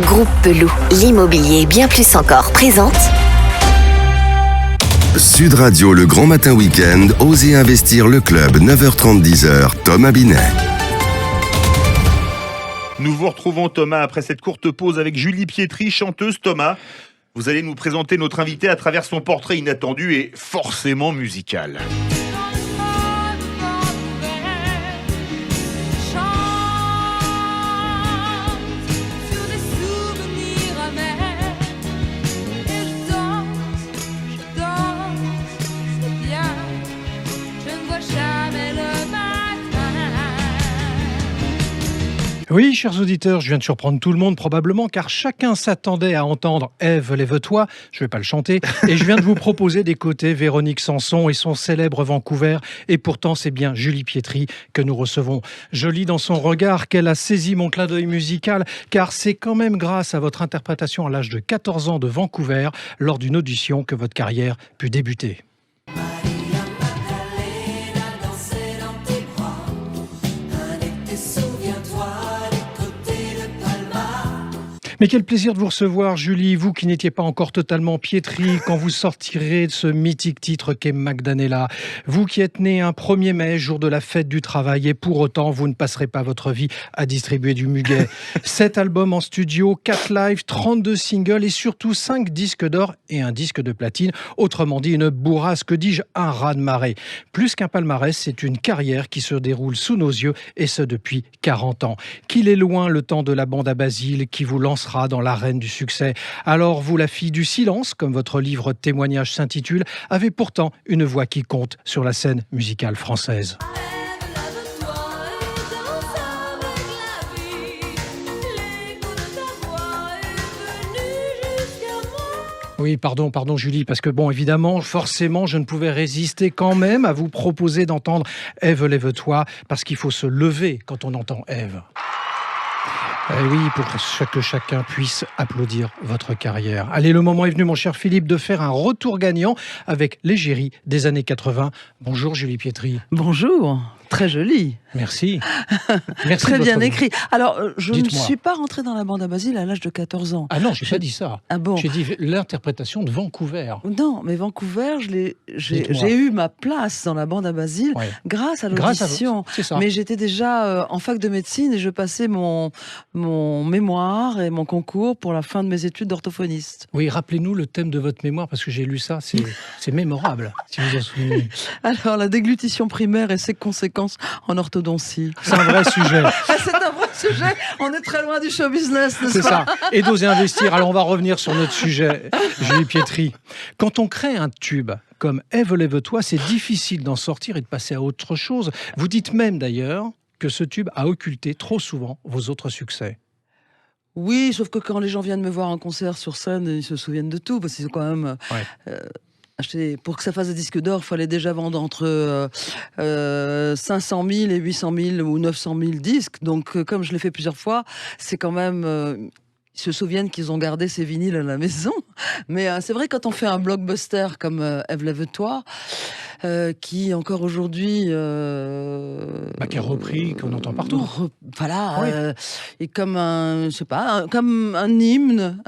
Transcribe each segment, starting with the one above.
Groupe Peloux, l'immobilier bien plus encore présente Sud Radio, le grand matin week-end, Osez investir le club, 9h30, 10h, Thomas Binet. Nous vous retrouvons Thomas après cette courte pause avec Julie Pietri, chanteuse. Thomas, vous allez nous présenter notre invité à travers son portrait inattendu et forcément musical. Oui, chers auditeurs, je viens de surprendre tout le monde probablement, car chacun s'attendait à entendre « Ève, lève-toi », je ne vais pas le chanter, et je viens de vous proposer d'écouter Véronique Sanson et son célèbre Vancouver, et pourtant c'est bien Julie Pietri que nous recevons. Je lis dans son regard qu'elle a saisi mon clin d'œil musical, car c'est quand même grâce à votre interprétation à l'âge de 14 ans de Vancouver, lors d'une audition, que votre carrière put débuter. Mais quel plaisir de vous recevoir, Julie, vous qui n'étiez pas encore totalement piétrie quand vous sortirez de ce mythique titre qu'est Magdanella. Vous qui êtes né un 1er mai, jour de la fête du travail, et pour autant, vous ne passerez pas votre vie à distribuer du muguet. 7 albums en studio, 4 lives, 32 singles et surtout 5 disques d'or et un disque de platine. Autrement dit, une bourrasque, que dis-je, un raz-de-marée. Plus qu'un palmarès, c'est une carrière qui se déroule sous nos yeux, et ce depuis 40 ans. Qu'il est loin le temps de la bande à Basile qui vous lancera dans l'arène du succès. Alors vous, la fille du silence, comme votre livre témoignage s'intitule, avez pourtant une voix qui compte sur la scène musicale française. Oui, pardon Julie, parce que bon, évidemment, forcément, je ne pouvais résister quand même à vous proposer d'entendre « Ève, lève-toi », parce qu'il faut se lever quand on entend Ève. Eh oui, pour que chacun puisse applaudir votre carrière. Allez, le moment est venu, mon cher Philippe, de faire un retour gagnant avec l'égérie des années 80. Bonjour Julie Pietri. Bonjour, très joli. Merci. Merci très de bien votre... écrit. Alors, je ne Dites-moi. suis pas rentrée dans la bande à Basile à l'âge de 14 ans. Ah non, j'ai pas dit ça. Ah bon? J'ai dit l'interprétation de Vancouver. Non, mais Vancouver, Dites-moi. j'ai eu ma place dans la bande à Basile Ouais. grâce à Grâce à l'audition. vous, c'est ça. Mais j'étais déjà en fac de médecine et je passais mon mémoire et mon concours pour la fin de mes études d'orthophoniste. Oui, rappelez-nous le thème de votre mémoire, parce que j'ai lu ça, c'est mémorable, si vous en souvenez. Alors, la déglutition primaire et ses conséquences en orthodontie. C'est un vrai sujet. Ah, c'est un vrai sujet. On est très loin du show business, n'est-ce C'est pas? ça. Et d'oser investir. Alors, on va revenir sur notre sujet, Julie Pietri. Quand on crée un tube comme Ève, lève-toi, c'est difficile d'en sortir et de passer à autre chose. Vous dites même d'ailleurs que ce tube a occulté trop souvent vos autres succès. Oui, sauf que quand les gens viennent me voir en concert sur scène, ils se souviennent de tout, parce que c'est quand même... Ouais. Pour que ça fasse des disques d'or, il fallait déjà vendre entre 500 000 et 800 000 ou 900 000 disques. Donc, comme je l'ai fait plusieurs fois, c'est quand même... ils se souviennent qu'ils ont gardé ces vinyles à la maison. Mais c'est vrai, quand on fait un blockbuster comme Ève, lève-toi, qui encore aujourd'hui... Qui est repris, qu'on entend partout. Voilà, Oui. et comme un, je sais pas, comme un hymne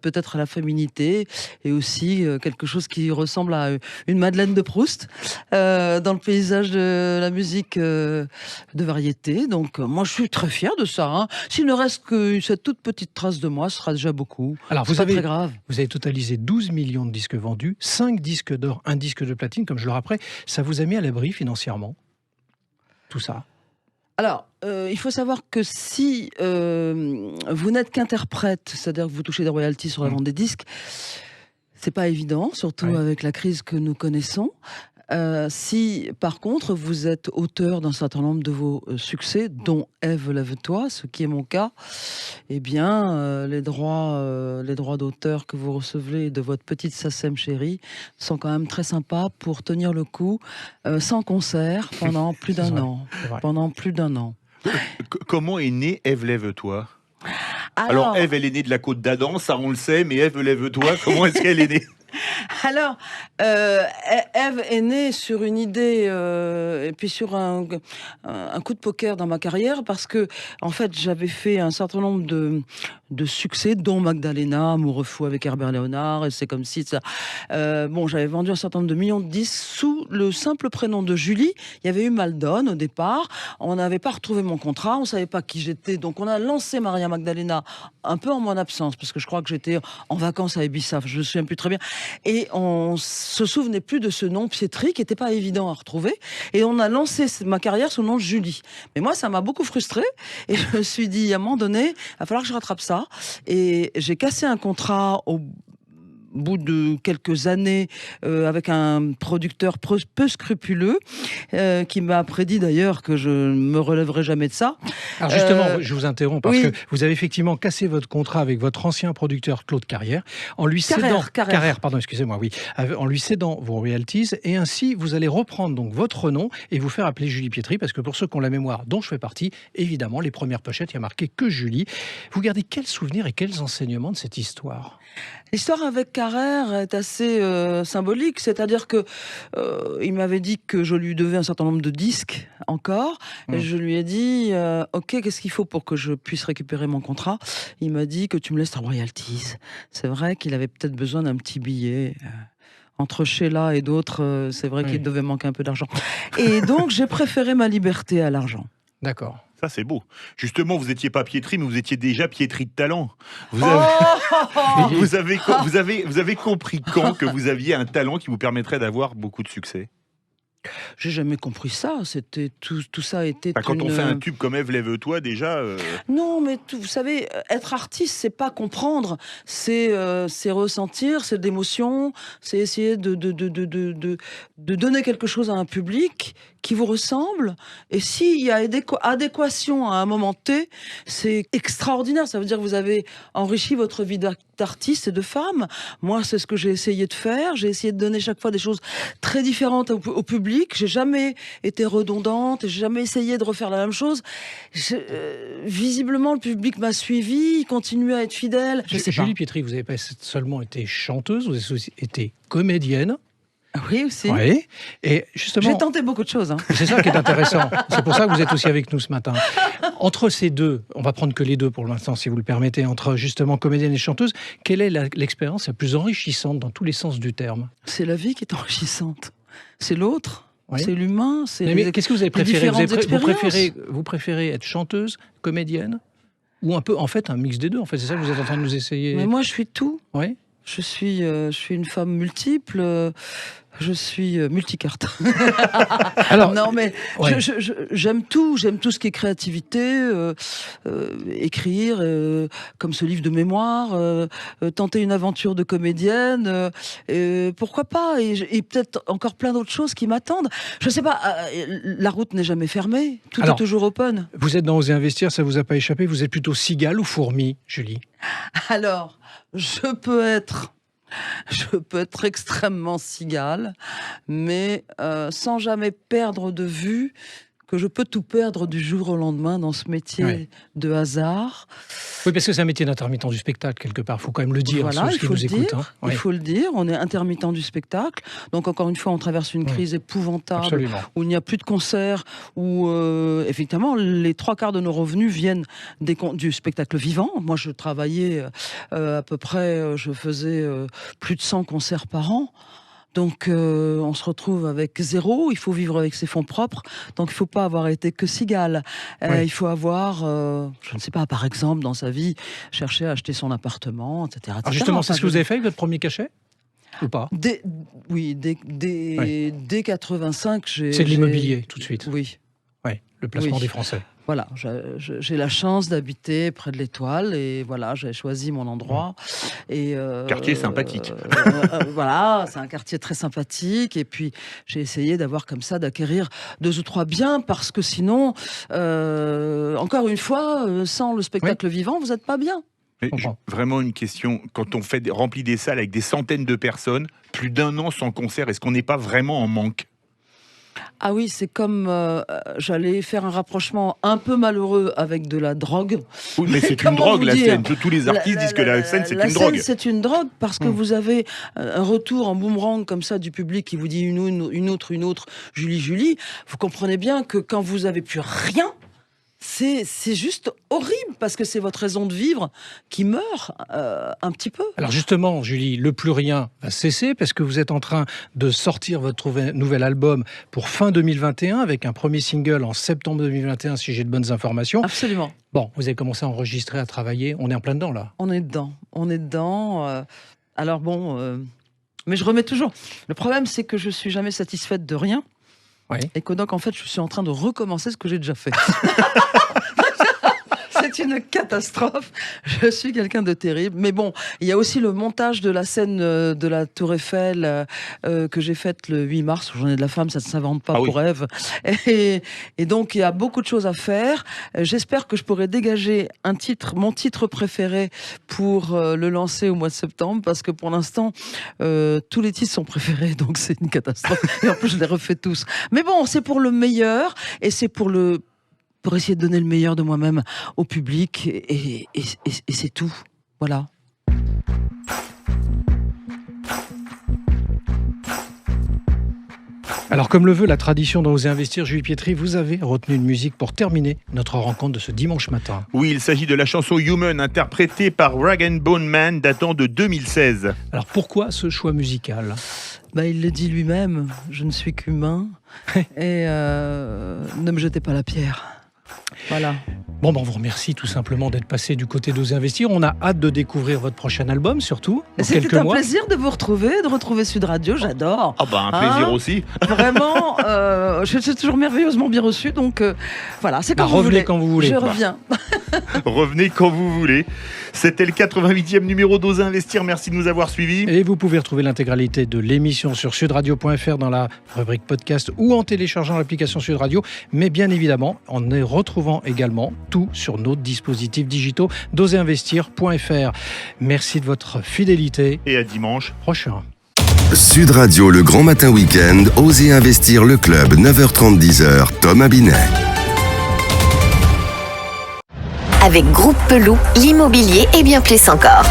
peut-être à la féminité, et aussi quelque chose qui ressemble à une Madeleine de Proust dans le paysage de la musique de variété. Donc moi je suis très fière de ça. Hein. S'il ne reste que cette toute petite trace de moi, ce sera déjà beaucoup. Alors, C'est pas très grave. vous avez totalisé 12 millions de disques vendus, 5 disques d'or, un disque de platine, comme je le rappelais. Ça vous a mis à l'abri financièrement, tout ça? Alors, il faut savoir que si vous n'êtes qu'interprète, c'est-à-dire que vous touchez des royalties sur la vente des disques, c'est pas évident, surtout Ouais. avec la crise que nous connaissons. Si, par contre, vous êtes auteur d'un certain nombre de vos succès, dont Ève, lève-toi, ce qui est mon cas, eh bien, les droits d'auteur que vous recevez de votre petite SACEM chérie sont quand même très sympas pour tenir le coup sans concert pendant plus d'un vrai, an. c'est vrai. Pendant plus d'un an. Comment est née Ève, lève-toi? Alors Ève, elle est née de la côte d'Adam, ça on le sait, mais Ève, lève-toi, comment est-ce qu'elle est née? Alors, Ève est née sur une idée et puis sur un coup de poker dans ma carrière parce que, en fait, j'avais fait un certain nombre de succès, dont Magdalena, Amoureux fou avec Herbert Léonard, et c'est comme si ça. Bon, j'avais vendu un certain nombre de millions de disques sous le simple prénom de Julie. Il y avait eu Maldon au départ. On n'avait pas retrouvé mon contrat, on savait pas qui j'étais, donc on a lancé Maria Magdalena un peu en mon absence parce que je crois que j'étais en vacances à Ibiza, je me souviens plus très bien. Et on se souvenait plus de ce nom Pietri qui n'était pas évident à retrouver. Et on a lancé ma carrière sous le nom de Julie. Mais moi, ça m'a beaucoup frustrée. Et je me suis dit, à un moment donné, il va falloir que je rattrape ça. Et j'ai cassé un contrat au bout de quelques années avec un producteur peu scrupuleux qui m'a prédit d'ailleurs que je ne me relèverai jamais de ça. Alors justement, je vous interromps parce oui. que vous avez effectivement cassé votre contrat avec votre ancien producteur Claude Carrière en lui cédant Carrère, pardon, excusez-moi, oui, en lui cédant vos royalties et ainsi vous allez reprendre donc votre nom et vous faire appeler Julie Pietri parce que pour ceux qui ont la mémoire dont je fais partie, évidemment les premières pochettes il y a marqué que Julie. Vous gardez quels souvenirs et quels enseignements de cette histoire? L'histoire avec Carrère est assez symbolique, c'est-à-dire que il m'avait dit que je lui devais un certain nombre de disques encore, et je lui ai dit ok, qu'est-ce qu'il faut pour que je puisse récupérer mon contrat? Il m'a dit que tu me laisses ta royalties. C'est vrai qu'il avait peut-être besoin d'un petit billet. Entre Sheila et d'autres, c'est vrai qu'il devait manquer un peu d'argent. Et donc j'ai préféré ma liberté à l'argent. D'accord. Ça, c'est beau. Justement, vous n'étiez pas Pietri, mais vous étiez déjà Pietri de talent. Vous avez compris quand que vous aviez un talent qui vous permettrait d'avoir beaucoup de succès? J'ai jamais compris ça. C'était tout ça était. Quand on fait un tube comme Ève, lève-toi, déjà. Non, mais vous savez, être artiste, c'est pas comprendre, c'est ressentir, c'est de l'émotion, c'est essayer de donner quelque chose à un public qui vous ressemble. Et s'il y a adéquation à un moment T, c'est extraordinaire. Ça veut dire que vous avez enrichi votre vie d'artiste et de femme. Moi, c'est ce que j'ai essayé de faire. J'ai essayé de donner chaque fois des choses très différentes au public. J'ai jamais été redondante. J'ai jamais essayé de refaire la même chose. Visiblement, le public m'a suivi. Il continue à être fidèle. Julie Pietri, vous n'avez pas seulement été chanteuse, vous avez aussi été comédienne. Oui, aussi. Oui. Et justement, j'ai tenté beaucoup de choses. Hein. C'est ça qui est intéressant. C'est pour ça que vous êtes aussi avec nous ce matin. Entre ces deux, on va prendre que les deux pour l'instant, si vous le permettez, entre justement comédienne et chanteuse, quelle est l'expérience la plus enrichissante dans tous les sens du terme? C'est la vie qui est enrichissante. C'est l'autre. Oui. C'est l'humain. Mais qu'est-ce que vous avez préféré? Vous préférez être chanteuse, comédienne, ou un peu, en fait, un mix des deux? En fait, c'est ça que vous êtes en train de nous essayer. Mais moi, je suis tout. Oui. Je suis une femme multiple. Je suis multicarte. Alors, non, mais ouais. J'aime tout ce qui est créativité, écrire, comme ce livre de mémoire, tenter une aventure de comédienne, pourquoi pas, et peut-être encore plein d'autres choses qui m'attendent. Je sais pas, la route n'est jamais fermée, tout est toujours open. Vous êtes dans Oser Investir, ça vous a pas échappé, vous êtes plutôt cigale ou fourmi, Julie? Alors, je peux être extrêmement cigale, mais sans jamais perdre de vue que je peux tout perdre du jour au lendemain dans ce métier de hasard. Oui, parce que c'est un métier d'intermittent du spectacle, quelque part. Il faut quand même le dire, voilà, ceux qui nous écoutent. Hein. Il faut le dire, on est intermittent du spectacle. Donc, encore une fois, on traverse une crise épouvantable. Absolument. Où il n'y a plus de concerts, où, effectivement, les 3/4 de nos revenus viennent du spectacle vivant. Moi, je travaillais à peu près, je faisais plus de 100 concerts par an. Donc, on se retrouve avec zéro. Il faut vivre avec ses fonds propres. Donc, il ne faut pas avoir été que cigale. Il faut avoir, je ne sais pas, par exemple, dans sa vie, chercher à acheter son appartement, etc. Alors justement, c'est ce que vous avez fait avec votre premier cachet ou pas? Dès 85, c'est de l'immobilier, tout de suite. Oui. Ouais, le placement des Français. Voilà, j'ai la chance d'habiter près de l'Étoile et voilà, j'ai choisi mon endroit. Et quartier sympathique. Voilà, c'est un quartier très sympathique et puis j'ai essayé d'acquérir 2 ou 3 biens parce que sinon, encore une fois, sans le spectacle vivant, vous n'êtes pas bien. Vraiment une question, quand on remplit des salles avec des centaines de personnes, plus d'1 an sans concert, est-ce qu'on n'est pas vraiment en manque? Ah oui, c'est comme j'allais faire un rapprochement un peu malheureux avec de la drogue. Oui, mais c'est une Comment drogue, vous la dire scène. Tous les artistes disent que la scène, c'est une drogue. C'est une drogue parce que vous avez un retour en boomerang comme ça du public qui vous dit une autre, Julie. Vous comprenez bien que quand vous avez plus rien, c'est juste horrible parce que c'est votre raison de vivre qui meurt un petit peu. Alors justement, Julie, le plus rien va cesser parce que vous êtes en train de sortir votre nouvel album pour fin 2021 avec un premier single en septembre 2021 si j'ai de bonnes informations. Absolument. Bon, vous avez commencé à enregistrer, à travailler, on est en plein dedans là. On est dedans. Alors bon, mais je remets toujours. Le problème, c'est que je suis jamais satisfaite de rien. Oui. Et que donc, en fait, je suis en train de recommencer ce que j'ai déjà fait. C'est une catastrophe. Je suis quelqu'un de terrible. Mais bon, il y a aussi le montage de la scène de la Tour Eiffel que j'ai faite le 8 mars, Journée de la femme, ça ne s'invente pas pour Ève. Et donc, il y a beaucoup de choses à faire. J'espère que je pourrai dégager mon titre préféré pour le lancer au mois de septembre, parce que pour l'instant, tous les titres sont préférés, donc c'est une catastrophe. Et en plus, je les refais tous. Mais bon, c'est pour le meilleur, et c'est pour essayer de donner le meilleur de moi-même au public, et c'est tout. Voilà. Alors, comme le veut la tradition dans Osez Investir, Julie Pietri, vous avez retenu une musique pour terminer notre rencontre de ce dimanche matin. Oui, il s'agit de la chanson Human, interprétée par Rag & Bone Man, datant de 2016. Alors, pourquoi ce choix musical ? Il le dit lui-même, je ne suis qu'humain, et ne me jetez pas la pierre. Voilà. Bon, on vous remercie tout simplement d'être passé du côté d'Osez Investir. On a hâte de découvrir votre prochain album, surtout, dans quelques C'était un mois. plaisir de vous retrouver, de retrouver Sud Radio, j'adore. Un plaisir aussi. Vraiment, je suis toujours merveilleusement bien reçu, donc voilà, c'est quand vous voulez. Revenez quand vous voulez. Je reviens. Revenez quand vous voulez. C'était le 88e numéro d'Osez Investir. Merci de nous avoir suivis. Et vous pouvez retrouver l'intégralité de l'émission sur sudradio.fr dans la rubrique podcast ou en téléchargeant l'application Sud Radio. Mais bien évidemment, en y retrouvant également tout sur nos dispositifs digitaux d'osezeinvestir.fr. Merci de votre fidélité. Et à dimanche prochain. Sud Radio, le grand matin week-end, Osez Investir le club, 9h30, 10h, Thomas Binet. Avec Groupe Peloux, l'immobilier et bien plus encore.